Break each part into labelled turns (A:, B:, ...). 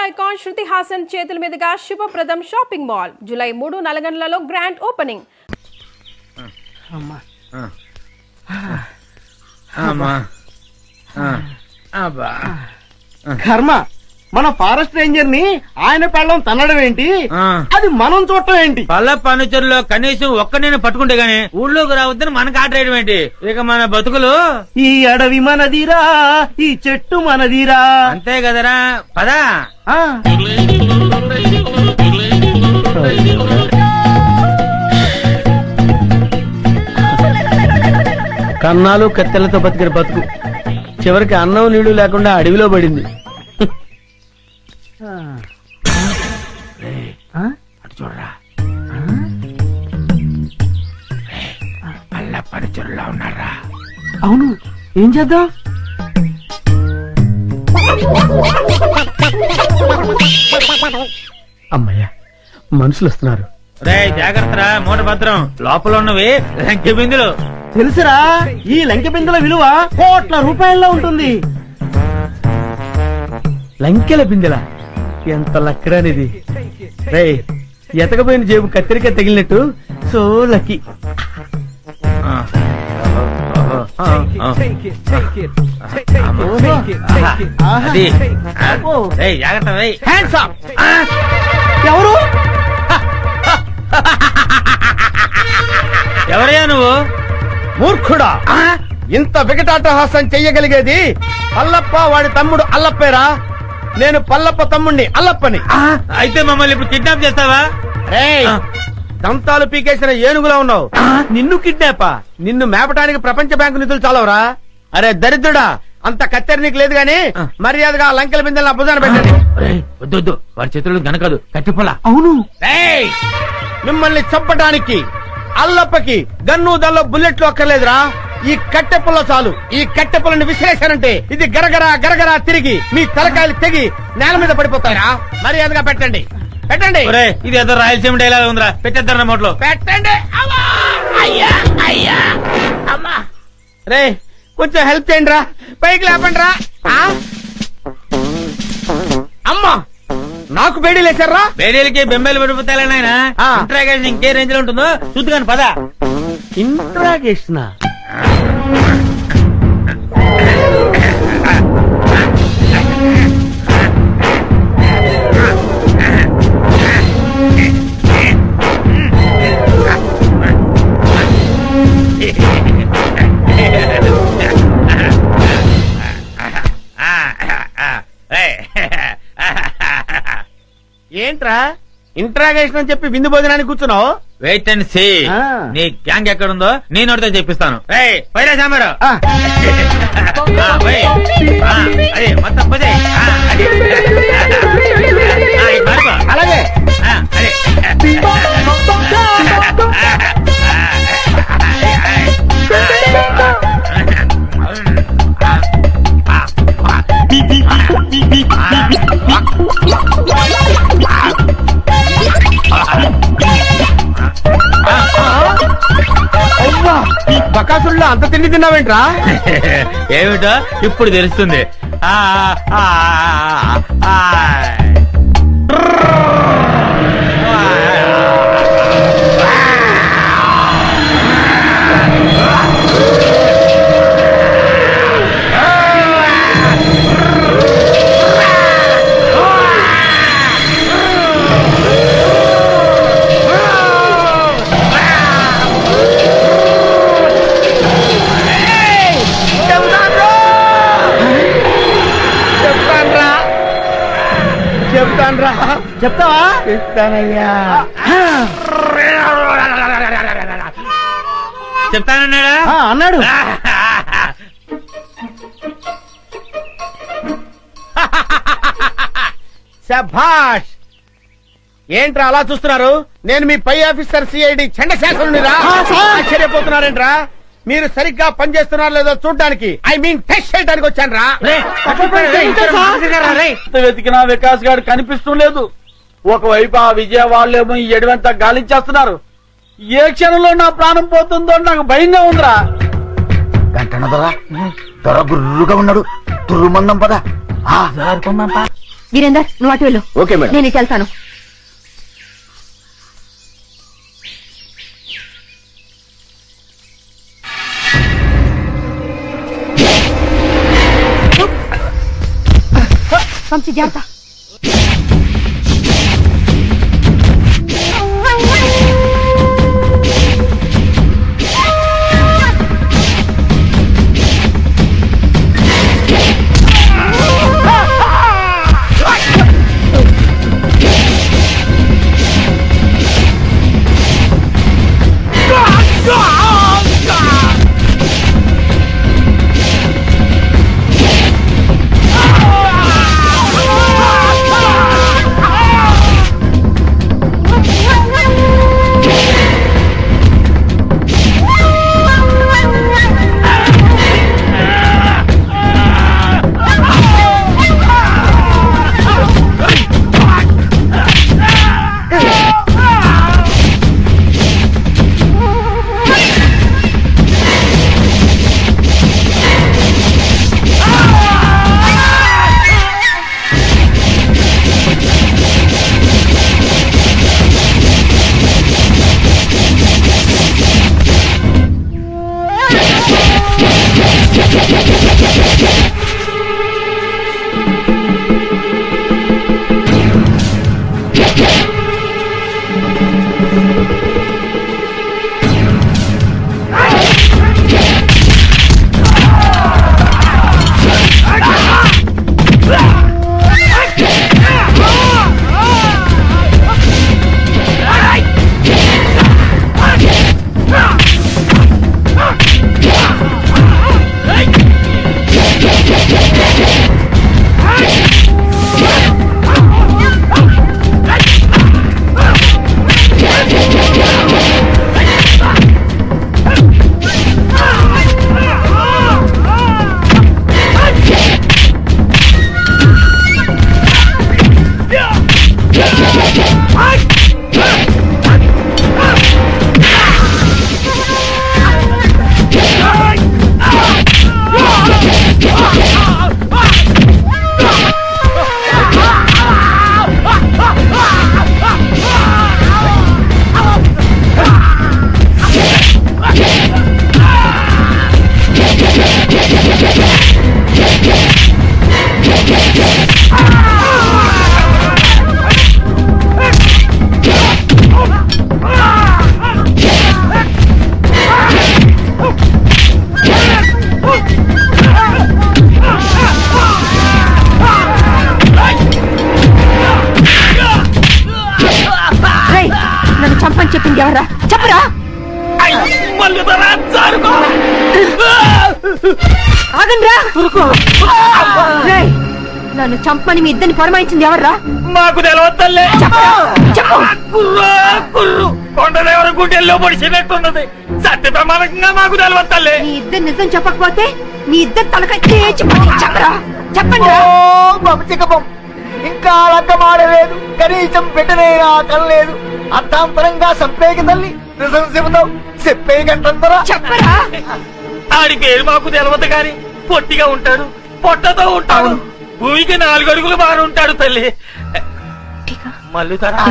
A: Icon Shruti Haasan చేతుల మీదుగా శుభప్రదం షాపింగ్ మాల్ జూలై 3 నల్గొండలలో గ్రాండ్ ఓపెనింగ్.
B: కర్మ, మన ఫారెస్ట్ రేంజర్ ని ఆయన పెళ్ళం తన్నడం ఏంటి, అది మనం చూడటం ఏంటి?
C: పల్ల ఫర్నిచర్లో కనీసం ఒక్క నేను పట్టుకుంటే గానీ ఊళ్ళోకి రావద్దని మనకు ఆర్డర్ వేయడం ఏంటి? ఇక మన బతుకులు
B: ఈ అడవి మనదిరా, ఈ చెట్టు మనదిరా.
C: అంతే కదరా, పదా.
B: కన్నాలు కత్తెలతో బతికిన బతుకు చివరికి అన్నం నీళ్లు లేకుండా అడవిలో పడింది.
C: అటు చూడరా, పల్ల ఫర్నిచర్లో ఉన్నారా?
B: అవును, ఏం చేద్దాం? అమ్మయ్యా, మనుషులు వస్తున్నారు.
C: రే జాగ్రత్తరా, మూట భద్రం. లోపల ఉన్నవి లంకె బిందులు.
B: తెలుసురా, ఈ లంకె బిందుల విలువ కోట్ల రూపాయల్లో ఉంటుంది. లంకెల బిందెల ఎంత లక్కడానిది. రే, ఎతకపోయిన జేబు కత్తిరిక తగిలినట్టు సో లక్కీ. ఎవరు?
C: ఎవరయ్యా నువ్వు?
B: మూర్ఖుడా, ఇంత వికటాటహాసం చెయ్యగలిగేది పల్లప్ప వాడి తమ్ముడు అల్లప్పేరా. నేను పల్లప్ప తమ్ముడిని అల్లప్పని.
C: అయితే మమ్మల్ని ఇప్పుడు కిడ్నాప్ చేస్తావా?
B: దంతాలు పీకేసిన ఏనుగులా ఉన్నావు. నిన్ను కిడ్నాపా? నిన్ను మేపటానికి ప్రపంచ బ్యాంకు నిధులు చాలవరా? అరే దరిద్రుడా, అంత కత్తెర నీకు లేదు గాని మర్యాదగా లంకెల బిందెల భుజాన పెట్టండి.
C: వద్దు, వాడి చేతులు గనకదు, కట్టిపోలా.
B: అవును, మిమ్మల్ని చంపటానికి అల్లప్పకి గన్ను దల్లో బుల్లెట్లు అక్కర్లేదురా. ఈ కట్టెపుల్ల చాలు. ఈ కట్టెపుల్లని విసిరేశారంటే ఇది గరగరా గరగరా తిరిగి మీ తలకాయలు తెగి నేల మీద పడిపోతారా. మర్యాదగా పెట్టండి, పెట్టండి.
C: ఇది ఏదో రాయలసీమ డైలాగ్ ఉందిరా, పెట్టేద్దాం నోట్లో.
B: పెట్టండి. రే, కొంచెం హెల్ప్ చేయండి రా, పైకి లేపండి రా. అమ్మా, నాకు బేడీ లేచారా?
C: బేడీలకి బెంబేలు పడిపోతాయి నాయన. ఇంట్రాగేషన్ ఇంకే రేంజ్ లో ఉంటుందో చూద్దుగాని పదా.
B: ఇంట్రాగేషన్ ఏంట్రా? ఇంట్రాగేషన్ అని చెప్పి విందు భోజనానికి కూర్చున్నావు?
C: Wait and see. నీ గ్యాంగ్ ఎక్కడుందో నేను అడితే చెప్పిస్తాను. పైరా సాంబారు అదే మొత్తం పదే.
B: అలాగే.
C: అదే
B: బకాసుల్లో అంత తిండి తిన్నావేంట్రా?
C: ఏమిటో ఇప్పుడు తెలుస్తుంది.
B: చెప్తావా? చెప్తానయ్యా.
C: చెప్తానన్నాడా?
B: అన్నాడు. శభాష్. ఏంట్రా అలా చూస్తున్నారు? నేను మీ పై ఆఫీసర్ సిఐడి చండశాసనుడిరా. ఆశ్చర్యపోతున్నారేంట్రా? మీరు సరిగ్గా పనిచేస్తున్నారో లేదో చూడడానికి, ఐ మీన్ టెస్ట్ చేయడానికి వచ్చాను రా.
D: వెతికినా వికాస్ గారు కనిపిస్తలేదు. ఒకవైపు ఆ విజయ వాళ్ళేమో ఈ ఎడవంతా గాలించేస్తున్నారు. ఏ క్షణంలో నా ప్రాణం పోతుందో నాకు భయంగా ఉందిరా.
E: గంటన దొర గుర్రుగా ఉన్నాడు. తుర్రుమందం పదా. వీరేందర్ నువ్వు అటు వెళ్ళు.
B: Okay madam.
E: నేను ఇటు వెళ్తాను. వంశీ జాగ్రత్త. చంపని చెప్పింది ఎవరా? చెప్పరా. నన్ను చంపని మీ ఇద్దరిని పొరమాయించింది ఎవర్రా?
C: మాకు తెలవద్దలే.
E: చెప్పు.
C: కొండదేవర గుండెల్లో పొడిచినట్టున్నది. సత్య ప్రమాణంగా మాకు తెలవద్దలే.
E: మీ ఇద్దరు నిజం చెప్పకపోతే మీ ఇద్దరు తలకాయ చెప్పరా. చెప్పండి.
F: ఇంకా లక్కమాడలేదు, కనీసం పెట్టనైనా కనలేదు. అర్థాంతరంగా సంపేకి తల్లి నిజం చెబుతావు, చెప్పే గంటందరా.
E: చెప్పరా.
C: ఆడి పేరు మాకు తెలవదు గాని పొట్టిగా ఉంటాడు, పొట్టతో ఉంటాడు, భూమికి 4 అడుగులు బారు ఉంటాడు తల్లి. మల్లుతారా?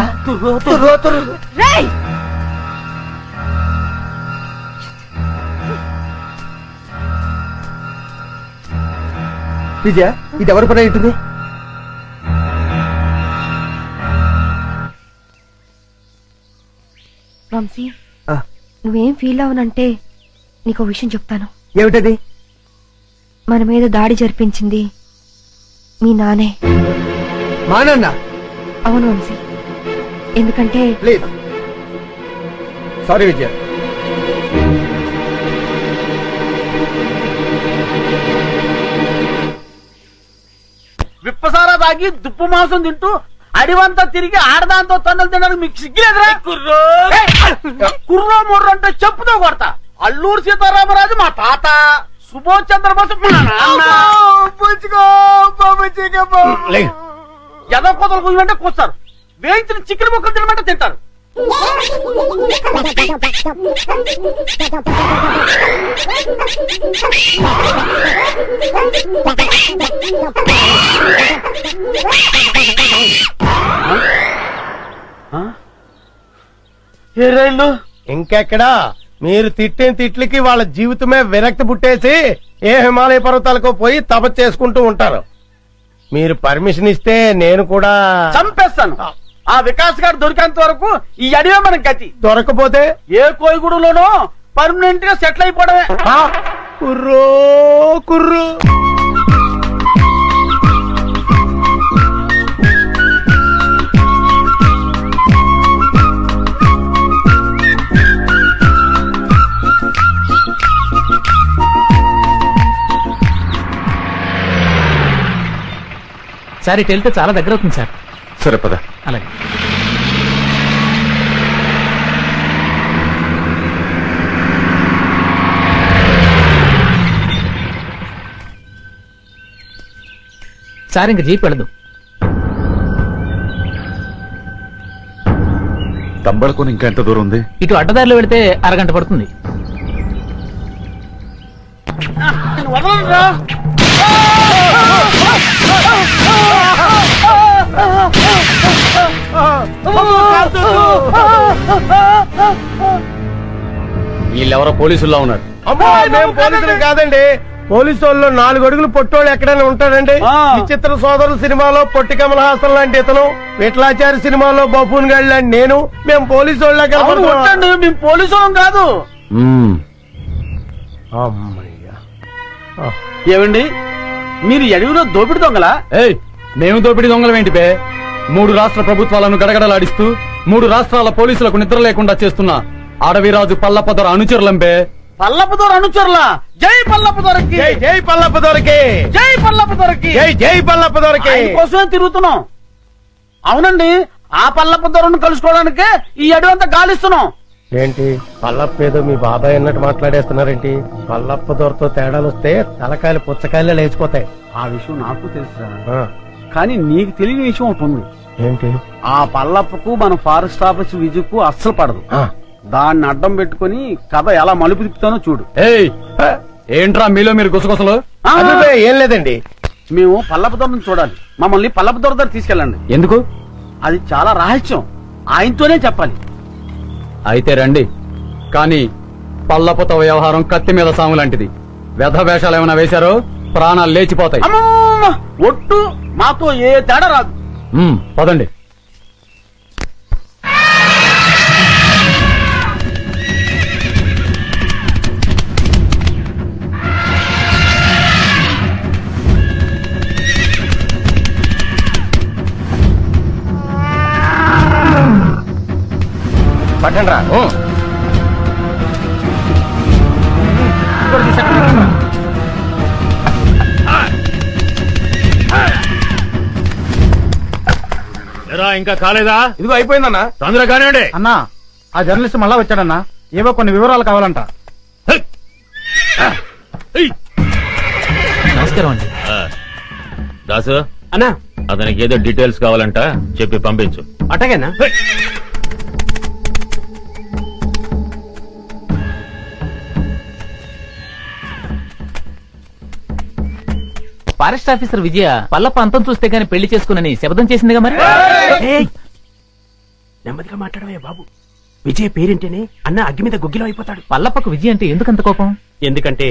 F: విజయ, ఇది ఎవరి పని ఉంటుంది?
E: వంశీ, నువ్వేం ఫీల్ అవనంటే నీకు విషయం చెప్తాను.
F: ఏమిటది?
E: మన మీద దాడి జరిపించింది మీ నానే.
F: మా నాన్న?
E: అవును వంశీ, ఎందుకంటే
F: ప్లీజ్. సారీ విజయ.
D: విప్పసారా తాగి దుప్పు మాంసం తింటూ అడివంతా తిరిగి ఆడదాంతో తన్నులు తినడానికి మీకు సిగ్గులేదురా? కుర్రో ముర్రో అంటే చెప్పుతో కొడతా. అల్లూరు సీతారామరాజు మా తాత, సుభాష్ చంద్రబోస్ మా నాన్న. ఎదో కొదలు కూయమంటే కూస్తారు, వేయించిన చికెన్ ముక్కలు తినమంటే తింటారు. ఏ రైలు
B: ఇంకెక్కడా మీరు తిట్టిన తిట్లకి వాళ్ళ జీవితమే విరక్తి పుట్టేసి ఏ హిమాలయ పర్వతాలకు పోయి తపస్సు చేసుకుంటూ ఉంటారు. మీరు పర్మిషన్ ఇస్తే నేను కూడా
D: చంపేస్తాను. ఆ వికాస్ గారు దొరికేంత వరకు ఈ అడివే మనకి గతి.
B: దొరకపోతే
D: ఏ కోయిగూడలోనో పర్మనెంట్ గా సెటిల్ అయిపోవడమే.
B: కుర్రో కుర్రు.
G: సార్ ఇటు వెళ్తే చాలా దగ్గర అవుతుంది సార్.
H: సరే పద.
G: అలాగే. సార్ ఇంక జీప్ వెళ్ళదు.
H: తంబళకొని ఇంకా ఎంత దూరం ఉంది?
G: ఇటు అడ్డదారిలో వెళితే అరగంట పడుతుంది.
D: వదలండిరా.
B: వీళ్ళెవరో పోలీసుల్లో ఉన్నారు. అమ్మా మేము పోలీసులు కాదండి. పోలీసు వాళ్ళు 4 అడుగులు పొట్టోళ్ళు ఎక్కడైనా ఉంటాడండి. విచిత్ర సోదరులు సినిమాలో పొట్టి కమల్ హాసన్ లాంటి ఇతను, విఠలాచారి సినిమాలో బఫూన్ గాడి లాంటి నేను, మేము పోలీసు వాళ్ళ
D: కొట్టండి, మేము పోలీసు వాళ్ళం కాదు. ఏమండి మీరు అడవిలో దోపిడి దొంగలా?
I: మేము దోపిడీ దొంగలమేంటి బే? 3 రాష్ట్ర ప్రభుత్వాలను గడగడలాడిస్తూ 3 రాష్ట్రాల పోలీసులకు నిద్ర లేకుండా చేస్తున్న అడవిరాజు పల్లపదొర అనుచరులంబే.
D: పల్లపుదొర అనుచరులా? జై పల్లపుదొరకి,
B: జై పల్లపదొరకి,
D: జై పల్లపుదొరకి,
B: జై పల్లపదొరకి
D: కోసమే తిరుగుతున్నాం. అవునండి, ఆ పల్లపుదొరను కలుసుకోవడానికే ఈ అడవంతా గాలిస్తున్నాం.
B: ఏంటి పల్లప్ప ఏదో మీ బాబాయ్ అన్నట్టు మాట్లాడేస్తున్నారేంటి? పల్లప్ప దొరతో తేడాలు వస్తే తలకాయలు పుచ్చకాయలే లేచిపోతాయి.
D: ఆ విషయం నాకు తెలుసురా, కానీ నీకు తెలియని విషయం ఒకటి ఉంది.
B: ఏంటి?
D: ఆ పల్లప్పకు మన ఫారెస్ట్ ఆఫీస్ విజుకు అస్సలు పడదు. దాన్ని అడ్డం పెట్టుకుని కథ ఎలా మలుపు తిప్పుతానో చూడు.
I: ఏంట్రా మీలో మీరు గుసగుసలు?
B: ఏం లేదండి,
D: మేము పల్లపు దొరను చూడాలి. మమ్మల్ని పల్లపు దొర దగ్గర తీసుకెళ్ళండి.
I: ఎందుకు?
D: అది చాలా రహస్యం, ఆయనతోనే చెప్పాలి.
I: అయితే రండి. కానీ పల్లపుతో వ్యవహారం కత్తి మీద సాము లాంటిది. వ్యధ వేషాలు ఏమైనా వేశారో ప్రాణాలు లేచిపోతాయి.
D: అమ్మమ్మ, ఒట్టు మాతో ఏ తేడా రాదు.
I: పదండి.
B: పట్టండి రా.
C: ఇంకా కాలేదా?
B: ఇదిగో అయిపోయిందన్నా.
C: తొందరగా కానివ్వండి.
I: అన్నా, ఆ జర్నలిస్ట్ మళ్ళా వచ్చాడన్నా. ఏవో కొన్ని వివరాలు కావాలంట.
G: నమస్కారం అండి.
C: దాసు
G: అన్నా,
C: అతనికి ఏదో డీటెయిల్స్ కావాలంట, చెప్పి పంపించు.
G: అట్టగేనా? ఫారెస్ట్ ఆఫీసర్ విజయ పల్లప్ప అంతం చూస్తే గాని పెళ్లి చేసుకునని శపథం చేసిందిగా మరి.
J: నెమ్మదిగా మాట్లాడవే బాబు. విజయ్ పేరింటేనే అన్న అగ్గి మీద గుగ్గిలో అయిపోతాడు.
G: పల్లప్పకు విజయ అంటే ఎందుకంత కోపం?
J: ఎందుకంటే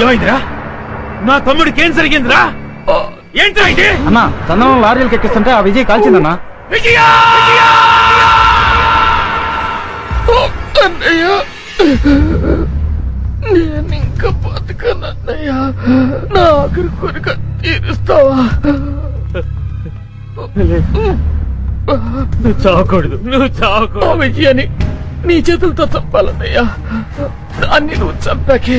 C: ఏమైందిరా? నా తమ్ముడికి ఏం జరిగిందిరా? ఏంట్రా ఇది?
I: అన్నా, చందనం లారీలకు ఎక్కిస్తుంటే ఆ విజయ్ కాల్చిందన్నా.
C: విజయా!
J: నేనింక బతకనన్నయ్య, నా ఆఖరి కోరిక తీరుస్తావా?
C: నువ్వు చావకూడదు, నువ్వు చావకూడదు.
J: విజయాన్ని నీ చేతులతో చంపాలన్నయ్యా.
C: దాన్ని నువ్వు చంపాకే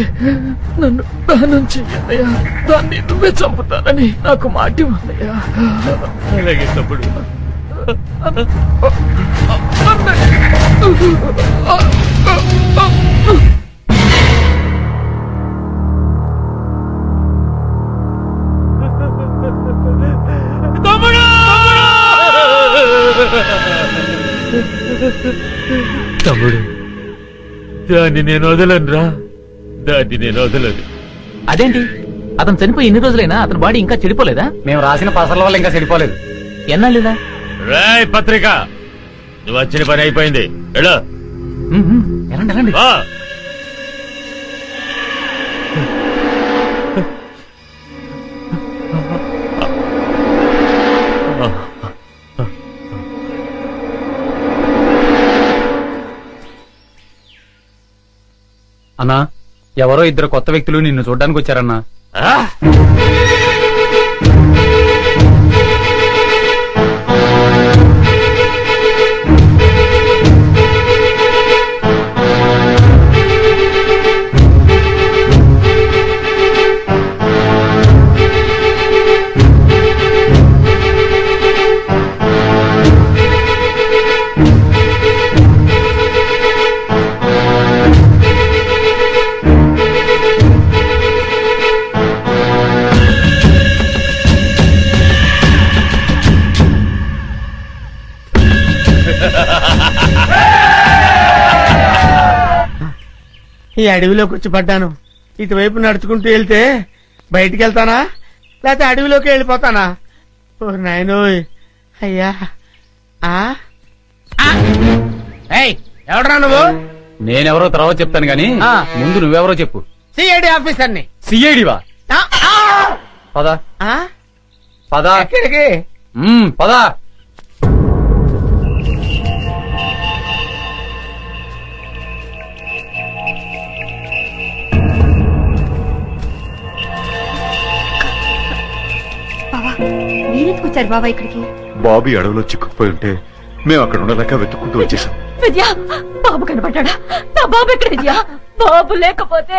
C: నన్ను దహనం చెయ్యన్నయ్యా. దాన్ని నువ్వే చంపుతానని నాకు మాట ఇవ్వన్నయ్యా. అలాగే తమ్ముడు. తమ్ముడు, దాన్ని నేను వదలనురా. దాన్ని నేను వదలను.
G: అదేంటి, అతను చనిపోయి ఎన్ని రోజులైనా అతని బాడీ ఇంకా చెడిపోలేదా?
I: మేము రాసిన పసర్ల వల్ల ఇంకా చెడిపోలేదు.
G: ఎన్నాళ్ళేదా?
C: రాయ్ పత్రిక, నువ్వు వచ్చిన పని అయిపోయింది. వెళ్ళు.
G: ఎలాంటి ఎలాంటి
C: వా.
I: అన్నా, ఎవరో ఇద్దరు కొత్త వ్యక్తులు నిన్ను చూడ్డానికి వచ్చారన్నా.
C: ఆ?
B: ఈ అడవిలోకి వచ్చి పడ్డాను. ఇటువైపు నడుచుకుంటూ వెళ్తే బయటికి వెళ్తానా లేకపోతే అడవిలోకి వెళ్ళిపోతానా? ఓ నాయనోయ్, అయ్యా. ఎవడరా నువ్వు?
I: నేనెవరో తర్వాత చెప్తాను గాని ముందు నువ్వెవరో చెప్పు.
B: సిఐడి ఆఫీసర్ని.
I: సిఐడివా? పదా పదా.
B: ఎక్కడికి?
I: పదా.
E: బావా, మీరెందుకు వచ్చారు బావా ఇక్కడికి?
H: బాబీ అడవిలో చిక్కుకుపోయి ఉంటే మేము అక్కడ ఉండలేక వెతుక్కుంటూ వచ్చేసాం.
E: విజయ, బాబు కనబడ్డా? నా బాబు ఎక్కడ విజయ? బాబు లేకపోతే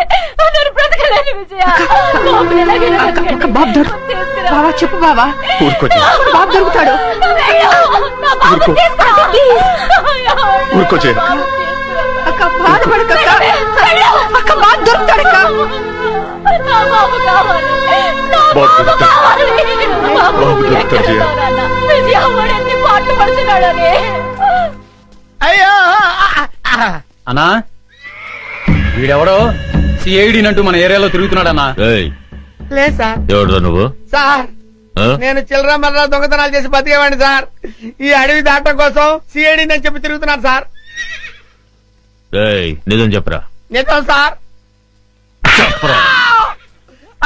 E: నేను బ్రతకలేను విజయ. బావా చెప్పు బావా. బాబు దొరుకుతాడు.
H: ఊరుకోచే.
E: అక్క బాధపడక, అక్క బాబు దొరుకుతాడక్క. బాబు కావాలి, బాబు దొరుకుతాడు విజయ. వాడు ఎన్ని పాటలు పడుతున్నాడని.
B: అయ్యో
I: అన్నా, వీడెవడో సిఐడి అంటూ మన ఏరియాలో తిరుగుతున్నాడన్నా.
B: లేదు సార్.
C: ఎవడో నువ్వు?
B: సార్, నేను చిల్లర మర్ర దొంగతనాలు చేసి బతికేవాడిని సార్. ఈ అడవి దాటం కోసం సిఐడి అని చెప్పి తిరుగుతున్నాను సార్.
C: నిజం చెప్పరా?
B: నిజం సార్.
C: చెప్పరా?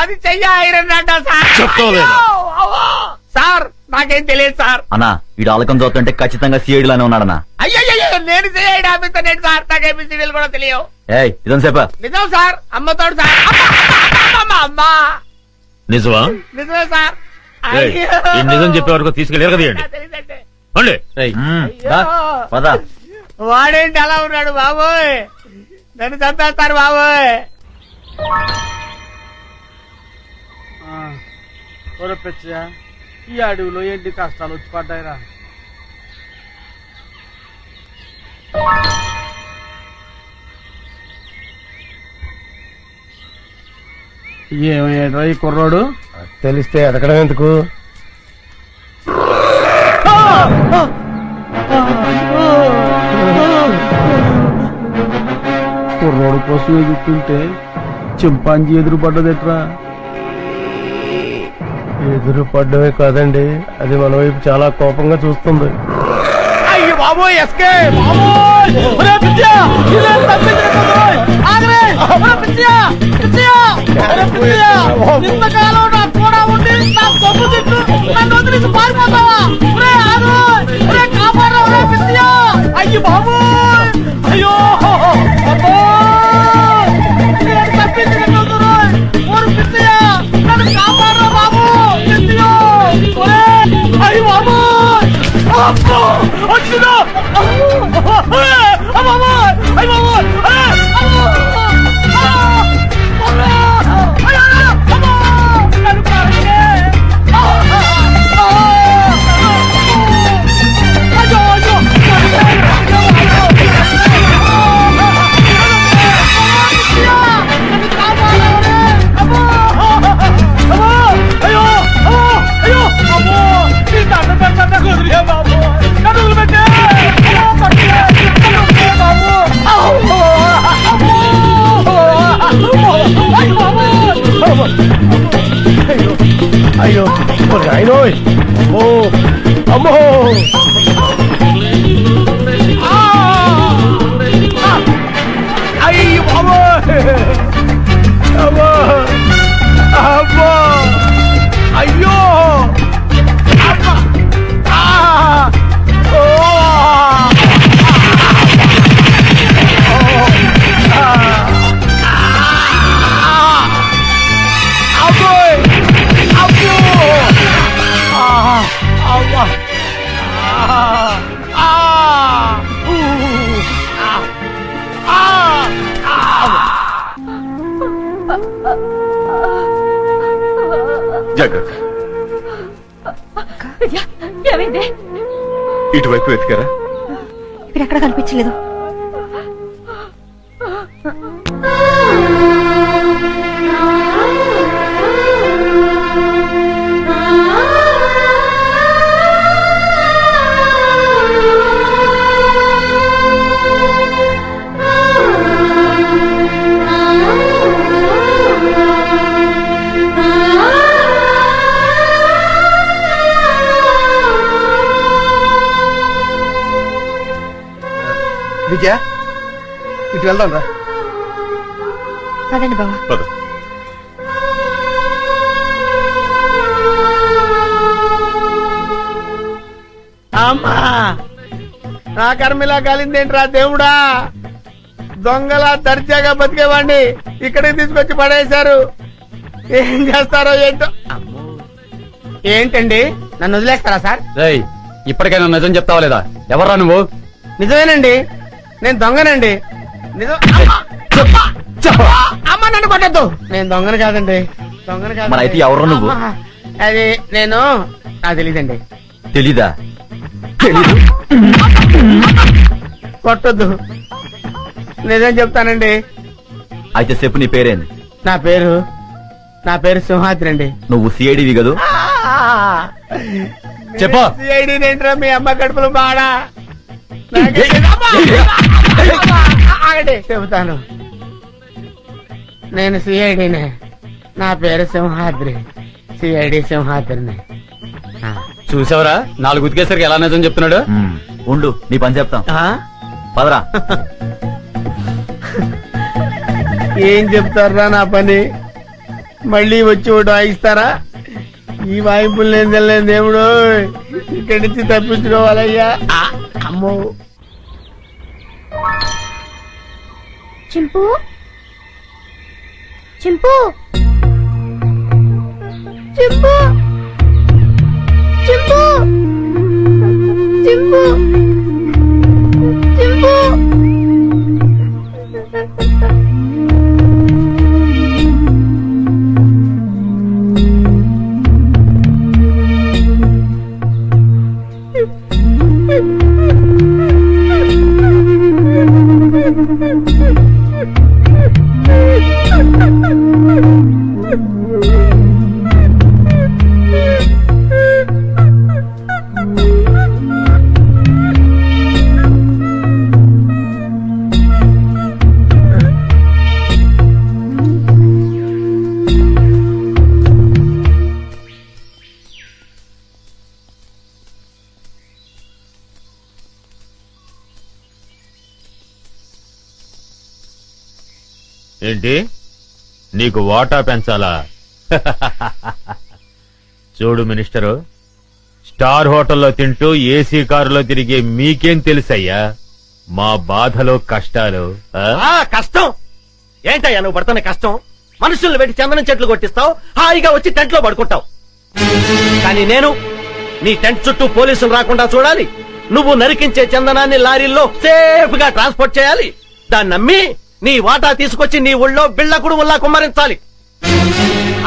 B: అది చెయ్య ఐరన్ అంట సార్.
C: చెప్తావులేదా?
B: సార్, నాకేం తెలియదు సార్.
F: అన్నా, ఈ ఆలకం చూస్తుంటే ఖచ్చితంగా సిఐడి లానే ఉన్నాడన్నా.
B: అయ్యో నేను సిఐడి ఆఫీసర్ ఏంటి సార్? నాకు ఏబిసిడీలు కూడా తెలియవు.
F: ఇదని చెప్పా.
B: నిజం సార్. అమ్మతోడు సార్. అమ్మా
C: నిజమా?
B: నిజమే సార్.
C: ఈ నిజం చెప్పే వరకు తీసుకెళ్ళారు కదండి.
B: తెలియదంటే
F: పదా.
B: వాడేంటి అలా ఉన్నాడు బాబోయ్? నన్ను చంపేస్తారు బాబోయ్.
D: ఒరపెచ్చా, ఈ అడవిలో ఏంటి కష్టాలు వచ్చి పడ్డాయిరా. ఏమయ్యాడ్రా ఈ కుర్రాడు?
F: తెలిస్తే ఎదకడం ఎందుకు?
D: కుర్రోడు కోసం ఎదుగుతుంటే చింపాంజీ ఎదురు పడ్డదెట్రా.
F: ఎదురు పడ్డమే కాదండి, అది మన వైపు చాలా కోపంగా చూస్తుంది.
B: అయ్యో బాబోయ్, ఎస్కే ఇంతకాలం నా కూడా ఉండి నా కొమ్ము తిట్టు నన్ను వదిలిసి పారిపోతావా? కాపాడరా పిచ్చియా. అయ్యో బాబోయ్, అయ్యో తప్పించి పిచ్చియా, నన్ను కాపాడరా బాబు. పిచ్చియో, అయ్యో బాబోయ్, వచ్చిందా? అయ్యో బాబోయ్, అయ్యో బాబోయ్. అయ్యో అయ్యో ఓ అమ్మో అయ్యో అమ్మో అమ్మో అమ్మో అయ్యో అమ్మా ఓ అబ్బోయ్ అబ్బో అవ్వా
H: జాగ్రత్త.
E: విజయ ఏమైంది?
H: ఇటువైపు వెతికారా?
E: ఇక్కడ ఎక్కడ కనిపించలేదు.
B: విజయ ఇటు వెళ్దాం రా.
E: అదండి బావా.
H: పద.
B: అమ్మా నా కర్మిలా కాలిందేంట్రా దేవుడా, దొంగలా దర్జాగా బతికేవాడిని ఇక్కడికి తీసుకొచ్చి పడేశారు. ఏం చేస్తారో ఏంటో. అమ్మో. ఏంటండి నన్ను వదిలేస్తారా సార్?
I: రేయ్, ఇప్పటికైనా నిజం చెప్తావా లేదా? ఎవర్రా నువ్వు?
B: నిజమేనండి, నేను దొంగనండి. నిజం. అమ్మ నన్ను కొట్టద్దు, నేను దొంగను కాదండి. దొంగను కాదు.
G: మరి అయితే ఎవరు నువ్వు?
B: అది నేను, నాకు తెలీదండి.
G: తెలీదా?
B: కొట్టొద్దు, నిజం చెప్తానండి.
G: అయితే చెప్పు, నీ పేరేంది?
B: నా పేరు సింహాద్రి అండి.
G: నువ్వు సిఐడివి కదూ?
I: చెప్పు.
B: సిఐడి ఏంట్రా మీ అమ్మ కడుపులు బాడా? చెబుతాను, నేను సిఐడినే. నా పేరు సింహాద్రి, సిఐడి సింహాద్రిని.
I: చూసావరా 4 ఉతికేసరికి ఎలా నిజం చెప్తున్నాడు?
G: ఉండు, నీ పని చెప్తాం. పదరా.
B: ఏం చెప్తారా నా పని? మళ్ళీ వచ్చి ఒకటి వాయిస్తారా? ఈ వాయింపులు నేను తెలియదు దేవుడు, ఇక్కడి నుంచి తప్పించుకోవాలయ్యా. అమ్మో.
E: చింపు చింపు చింపు చింపు చింపు చింపు.
K: ఏంటి, నీకు వాటా పెంచాలా? చూడు మినిస్టరు, స్టార్ హోటల్లో తింటూ ఏసీ కారులో తిరిగే మీకేం తెలుసయ్యా మా బాధలు కష్టాలు?
F: కష్టం ఏంటయ్యా నువ్వు పడుతున్న కష్టం? మనుషుల్ని పెట్టి చందనం చెట్లు కొట్టిస్తావు, హాయిగా వచ్చి టెంట్ లో పడుకుంటావు. కానీ నేను నీ టెంట్ చుట్టూ పోలీసులు రాకుండా చూడాలి. నువ్వు నరికించే చందనాన్ని లారీల్లో సేఫ్ గా ట్రాన్స్పోర్ట్ చేయాలి. దాన్ని నమ్మి నీ వాటా తీసుకొచ్చి నీ ఊళ్ళో బిళ్ళకుడు ఉల్లా కుమ్మరించాలి.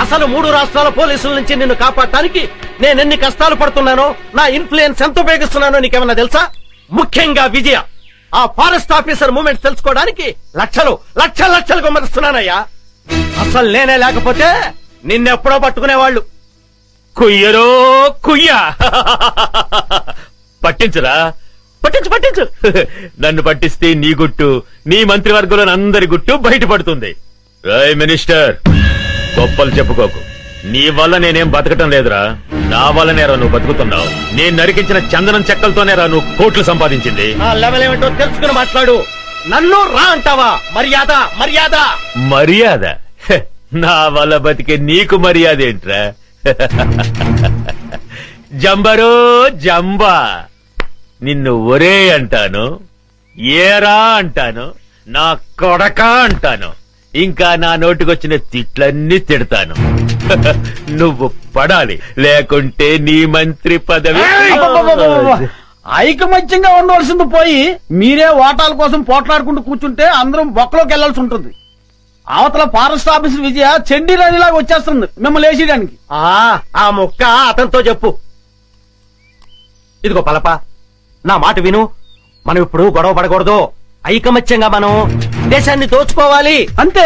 F: అసలు 3 రాష్ట్రాల పోలీసుల నుంచి నిన్ను కాపాడటానికి నేనెన్ని కష్టాలు పడుతున్నానో, నా ఇన్ఫ్లుయెన్స్ ఎంత ఉపయోగిస్తున్నానో నీకేమన్నా తెలుసా? ముఖ్యంగా విజయ, ఆ ఫారెస్ట్ ఆఫీసర్ మూమెంట్స్ తెలుసుకోవడానికి లక్షలు లక్షలు లక్షలు కుమ్మరిస్తున్నానయ్యా. అసలు నేనే లేకపోతే నిన్నెప్పుడో పట్టుకునేవాళ్ళు.
K: కుయ్యరో కుయ్యా. పట్టించురా, పట్టించు పట్టించు. నన్ను పట్టిస్తే నీ గుట్టు, నీ మంత్రివర్గంలో అందరి గుట్టు బయటపడుతుంది. రాయ్ మినిస్టర్, గొప్పలు చెప్పుకోకు. నీ వల్ల నేనేం బతకటం లేదురా, నా వల్లనేరా నువ్వు బతుకుతున్నావు. నేను నరికించిన చందనం చెక్కలతోనేరా నువ్వు కోట్లు సంపాదించింది.
F: ఆ లెవెల్ ఏమిటో తెలుసుకుని మాట్లాడు. నన్ను రా అంటావా? మర్యాద మర్యాద
K: మర్యాద? హె, నా వల్ల బతికే నీకు మర్యాద ఏంట్రా? జంబరో జంబా, నిన్ను ఒరే అంటాను, ఏరా అంటాను, నా కొడక అంటాను, ఇంకా నా నోటికొచ్చిన తిట్లన్నీ తిడతాను. నువ్వు పడాలి, లేకుంటే నీ మంత్రి పదవి.
D: ఐకమత్యంగా ఉండవలసింది పోయి మీరే ఓటాల కోసం పోట్లాడుకుంటూ కూర్చుంటే అందరం బొక్కలోకి వెళ్లాల్సి ఉంటుంది. అవతల ఫారెస్ట్ ఆఫీసర్ విజయ చెండి రాణిలాగా వచ్చేస్తుంది మిమ్మల్ని వేసేయడానికి.
F: ఆ ముక్క అతనితో చెప్పు. ఇదిగో పలప, నా మాట విను. మనం ఇప్పుడు గొడవ పడకూడదు. ఐకమత్యంగా మనం దేశాన్ని దోచుకోవాలి
D: అంతే.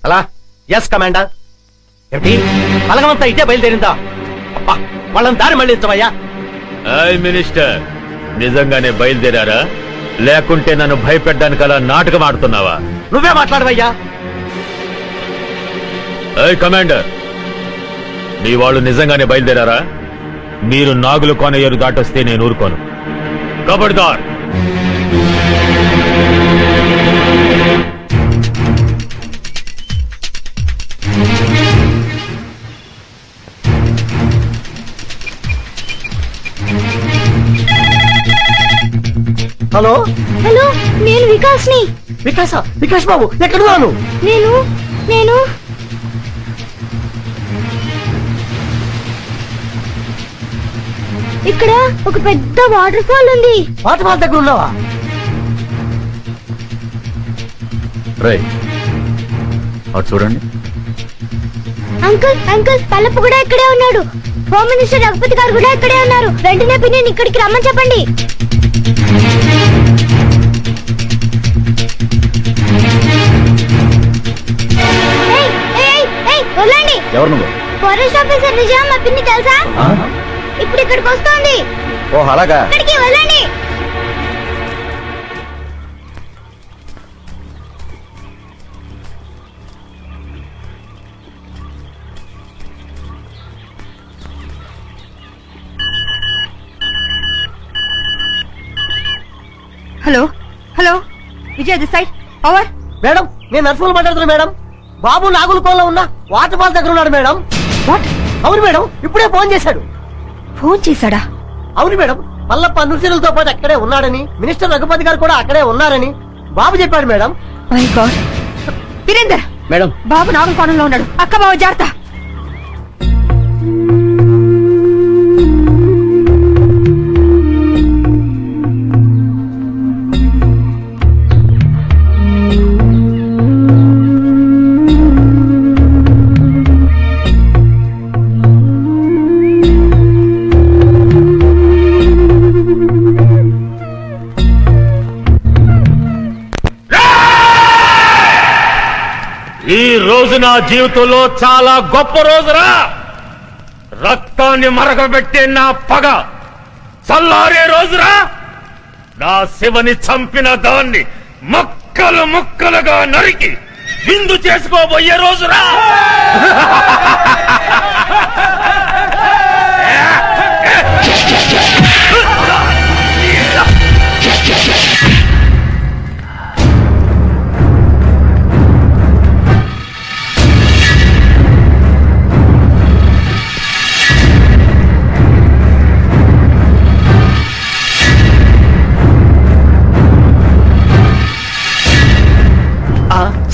F: అలా ఎస్ కమాండర్. ఏమిటి బలగమంతా ఇటే బయలుదేరిందా? అబ్బా, వాళ్ళని దారి మళ్ళించవయ్యా.
K: మినిస్టర్, నిజంగానే బయలుదేరారా, లేకుంటే నన్ను భయపెట్టడానికి అలా నాటకం ఆడుతున్నావా?
F: నువ్వే మాట్లాడవయ్యా.
K: కమాండర్, మీ వాళ్ళు నిజంగానే బయలుదేరారా? మీరు నాగులు కోనయ్యరు దాటొస్తే నేను ఊరుకోను. కబడ్దార్.
F: హలో
E: హలో, నేను వికాస్ని.
F: వికాస్ బాబు ఎక్కడున్నాను?
E: నేను ఇక్కడ ఒక పెద్ద వాటర్ ఫాల్ ఉంది.
F: వాటర్ ఫాల్ దగ్గర ఉన్నావా?
H: అటు చూడండి.
E: అంకుల్ అంకుల్, పల్లప్ప కూడా ఇక్కడే ఉన్నాడు. హోమ్ మినిస్టర్ రఘుపతి గారు కూడా ఇక్కడే ఉన్నారు. వెంటనే పిన్ని ఇక్కడికి రమ్మని చెప్పండి. వదలండి.
H: ఎవరు నువ్వు?
E: ఫారెస్ట్ ఆఫీసర్ విజయ, మా పిన్ని తెలుసా? ఇప్పుడు ఇక్కడికి వస్తోంది.
H: ఓ అలాగా.
E: ఇక్కడికి వెళ్ళండి.
A: Hello hello, Vijay this side, over.
F: Madam, నేను నర్సులు మాట్లాడుతున్నా మేడం. బాబు నాగుల కోలో ఉన్న వాటర్ ఫాల్ దగ్గర ఉన్నాడు మేడం.
A: వాట్?
F: అవును మేడం, ఇప్పుడే ఫోన్ చేశాడు.
A: ఫోన్ చేశాడా?
F: అవును మేడం, పల్లప్ప అనుచరులతో పాటు అక్కడే ఉన్నాడని, మినిస్టర్ రఘుపతి గారు కూడా అక్కడే ఉన్నారని బాబు చెప్పాడు madam.
A: My God. Virender
D: madam,
A: బాబు నాగుల కోణంలో ఉన్నాడు. అక్క బావ జాగ్రత్త.
K: ఈ రోజు నా జీవితంలో చాలా గొప్ప రోజురా. రక్తాన్ని మరగబెట్టే నా పగ చల్లారే రోజురా. నా శివని చంపిన దాన్ని ముక్కలు ముక్కలుగా నరికి విందు చేసుకోబోయే రోజురా.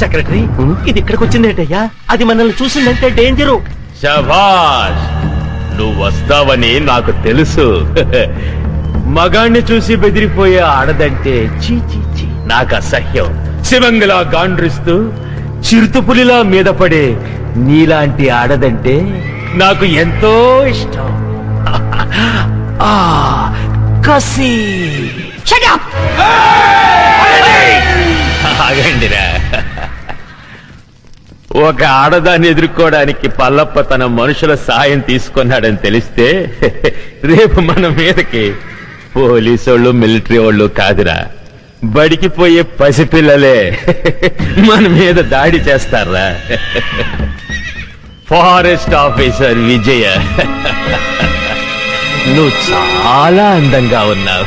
F: సెక్రటరీ, ఇది ఇక్కడికి వచ్చిందేటయ్యా? అది మనల్ని చూసిందంటే డేంజరు.
K: శభాష్, నువ్వు వస్తావని నాకు తెలుసు. మగాణ్ణి చూసి బెదిరిపోయే ఆడదంటే చీ చీ చీ నాకు అసహ్యం. శివంగిలా గాండ్రిస్తూ చిరుతుపులిలా మీద పడే నీలాంటి ఆడదంటే నాకు ఎంతో ఇష్టం. కసి. ఆగండిరా. ఒక ఆడదాన్ని ఎదుర్కోవడానికి పల్లప్ప తన మనుషుల సాయం తీసుకున్నాడని తెలిస్తే రేపు మన మీదకి పోలీసు వాళ్ళు, మిలిటరీ వాళ్ళు కాదురా, బడికి పోయే పసిపిల్లలే మన మీద దాడి చేస్తారా? ఫారెస్ట్ ఆఫీసర్ విజయ, నువ్వు చాలా అందంగా ఉన్నావు.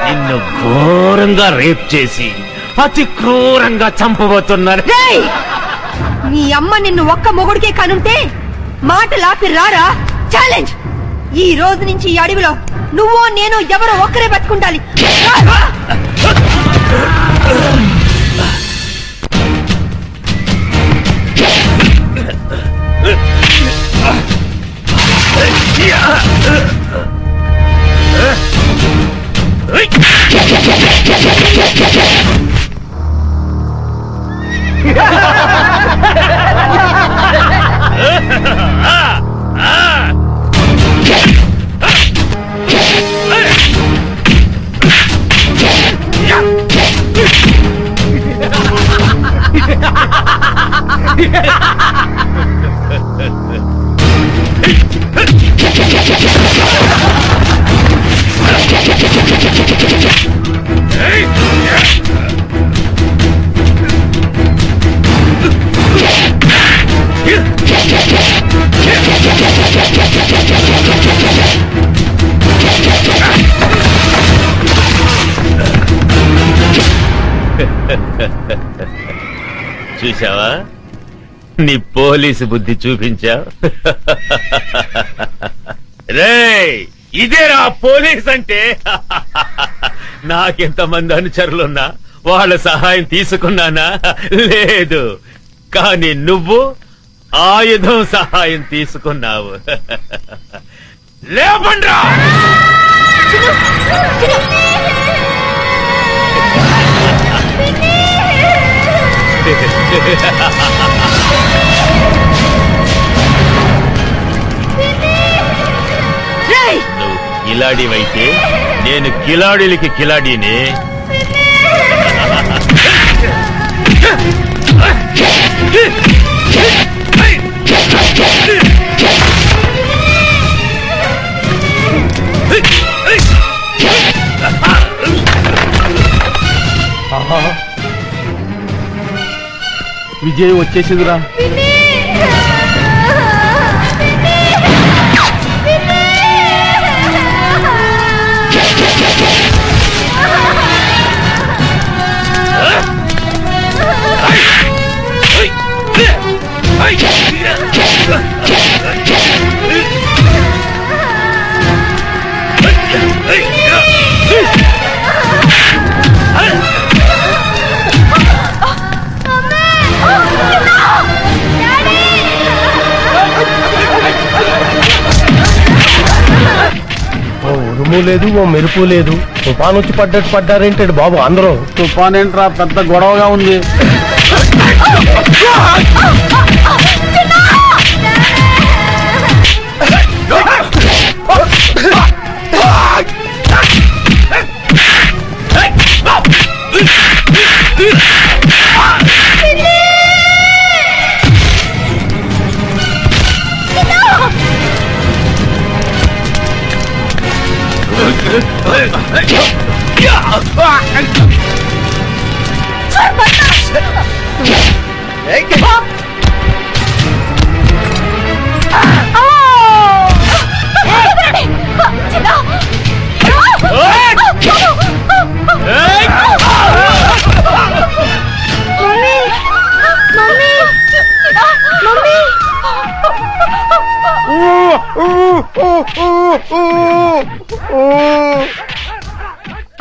K: నిన్ను ఘోరంగా రేప్ చేసి అతి క్రూరంగా చంపబోతున్నారు.
E: నీ అమ్మ నిన్ను ఒక్క మొగుడికే కనుంటే మాటలాపి రారా? ఛాలెంజ్! ఈ రోజు నుంచి ఈ అడవిలో నువ్వో నేను ఎవరో ఒక్కరే బతుకుండాలి.
K: చూసావా, నీ పోలీసు బుద్ధి చూపించావు. రేయ్, ఇదేరా పోలీస్ అంటే. నాకెంతమంది అనుచరులున్నా వాళ్ళ సహాయం తీసుకున్నానా? లేదు. కానీ నువ్వు ఆయుధం సహాయం తీసుకున్నావు. లేపండ్రా! నువ్వు కిలాడివైతే నేను కిలాడీలకి కిలాడీని.
D: విజయ్ వచ్చేసిందిరా.
B: ఉరుము లేదు, ఓ మెరుపు లేదు. తుఫాన్ వచ్చి పడ్డట్టు పడ్డారేంటండి బాబు అందరూ?
D: తుఫాన్ ఏంట్రా, పెద్ద గొడవగా ఉంది.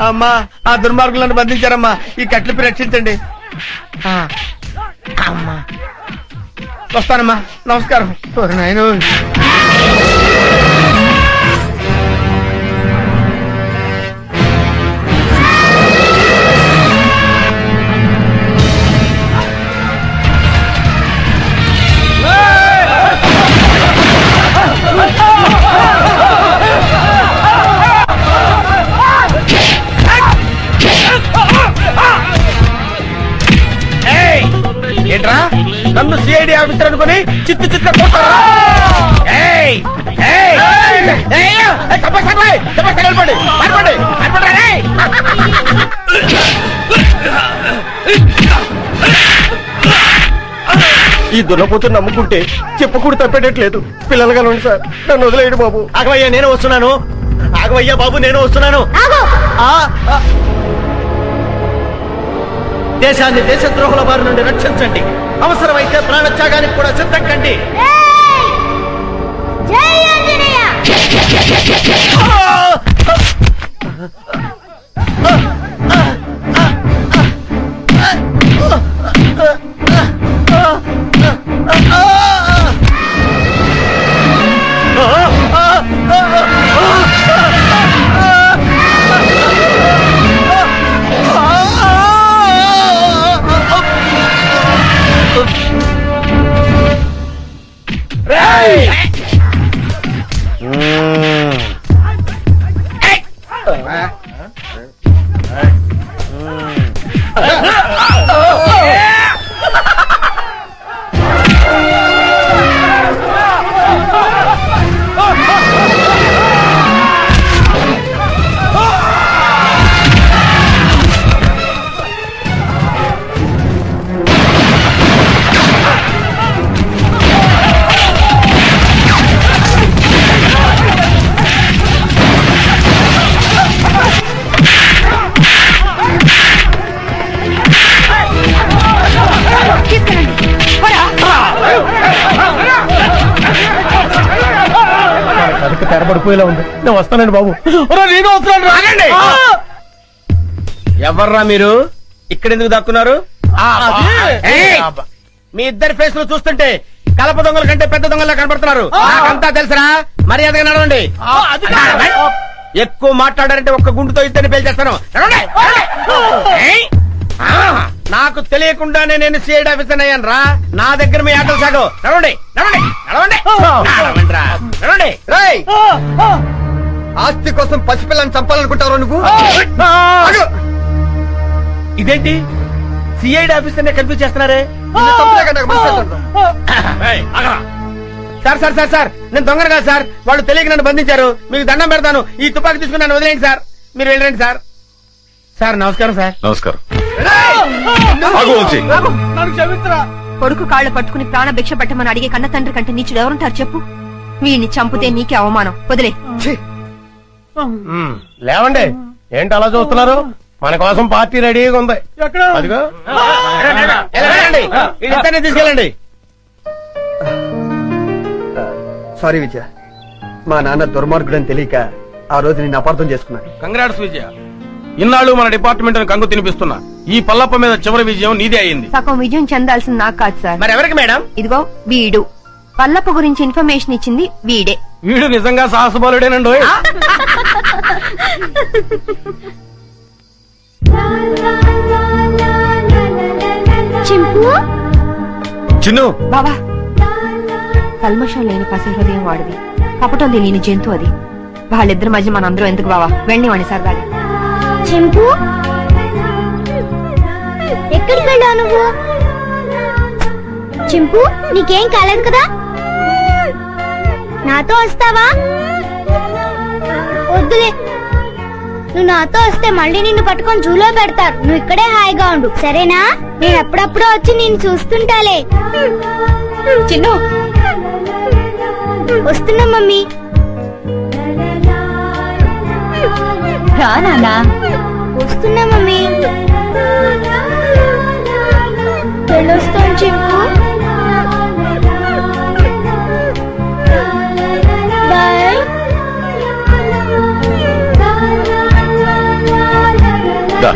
B: అమ్మా, ఆ దుర్మార్గులను బంధించారమ్మా. ఈ కట్లపై రక్షించండి. అమ్మా, వస్తానమ్మా. నమస్కారం. నాయన, ఏంట్రా నన్ను సిఐడి ఆఫీసర్ అనుకుని చిత్తు చిత్త కొడతారా?
F: ఈ దున్నపోతుని నమ్ముకుంటే చెప్పకూడదు తప్పేటట్లేదు. పిల్లలుగా ఉండి సార్, నన్ను వదిలేయండి బాబు. ఆగవయ్యా, నేను వస్తున్నాను. ఆగవయ్యా బాబు, నేను వస్తున్నాను. దేశాన్ని దేశద్రోహుల బారి నుండి రక్షించండి. అవసరమైతే ప్రాణత్యాగానికి కూడా సిద్ధం కండి. తెరపడిపోయేలా ఉంది. నేను వస్తానండి బాబు. నేను వస్తున్నాను.
B: ఎవర్రా మీరు? ఇక్కడ ఎందుకు దాక్కున్నారు? మీ ఇద్దరి ఫేస్ లో చూస్తుంటే కలప దొంగల కంటే పెద్ద దొంగలా కనబడుతున్నారు. నాకంతా తెలుసురా, మర్యాదగా నడవండి. ఎక్కువ మాట్లాడారంటే ఒక్క గుండుతో ఇద్దరిని పేల్చేస్తాను. నాకు తెలియకుండానే నేను సిఐడి ఆఫీసర్ అయ్యాను రా. నా దగ్గర మీ ఆటలు సాగు. నడవండి నడవండి నడవండి నడవండి. రేయ్, ఆస్తి కోసం పసిపిల్లని చంపాలనుకుంటావు నువ్వు? ఇదేంటి సిఐడి ఆఫీసర్ నే కన్ఫ్యూజ్ చేస్తున్నారే? సార్ సార్ సార్ సార్, నేను దొంగను కాదు సార్. వాళ్ళు తెలియక నన్ను బంధించారు. మీకు దండం పెడతాను. ఈ తుపాకీ తీసుకుని నన్ను వదిలేండి సార్. మీరు వెళ్ళండి సార్. సార్ నమస్కారం సార్.
H: నమస్కారం.
E: కొడుకు కాళ్ళు పట్టుకుని ప్రాణ భిక్ష పెట్టమని అడిగే కన్న తండ్రి కంటే నీచుడు ఎవరుంటారు చెప్పు? వీడిని చంపితే నీకే అవమానం. వదిలే.
F: లేవండి, ఏంటి అలా చూస్తున్నారు? మన కోసం పార్టీ రెడీగా ఉంది. అదిగో
B: తీసుకెళ్ళండి.
F: సారీ విజయ, మా నాన్న దుర్మార్గుడని తెలియక ఆ రోజు నేను అపార్థం చేసుకున్నాను.
D: కంగ్రాట్స్ విజయ. ఇన్నాళ్ళు మన డిపార్ట్మెంట్ కంగు తినిపిస్తున్నా ఈ పల్లప్ప మీద చివరి విజయం నీదే అయింది.
E: సగం విజయం చెందాల్సింది నాకు కాదు సార్.
B: మరి ఎవరికి మేడం?
E: ఇదిగో వీడు. పల్లప్ప గురించి ఇన్ఫర్మేషన్ ఇచ్చింది వీడే.
D: వీడు నిజంగా సాహసబలుడేనండి.
H: చిన్ను
E: బావా, కల్మషం లేని పసి హృదయం వాడిది, కపటం తెలియని జంతు అది. వాళ్ళిద్దరి మధ్య మనందరం ఎందుకు బావా? వెళ్ళి వాణి సరదాగా.
L: చింపు, ఎక్కడికి వెళ్ళావు నువ్వు? చింపు, నీకేం కాలేదు కదా? నాతో వస్తావా? వద్దులే, నువ్వు నాతో వస్తే మళ్ళీ నిన్ను పట్టుకొని జూలో పెడతారు. నువ్వు ఇక్కడే హాయిగా ఉండు, సరేనా? నేను అప్పుడప్పుడు వచ్చి నిన్ను చూస్తుంటాలే.
E: చిన్ను,
L: వస్తున్నా మమ్మీ.
E: రా నాన్నా.
L: వస్తున్నా మమ్మీ. వెళ్ళొస్తాను చింపు. బాయ్.
H: దా.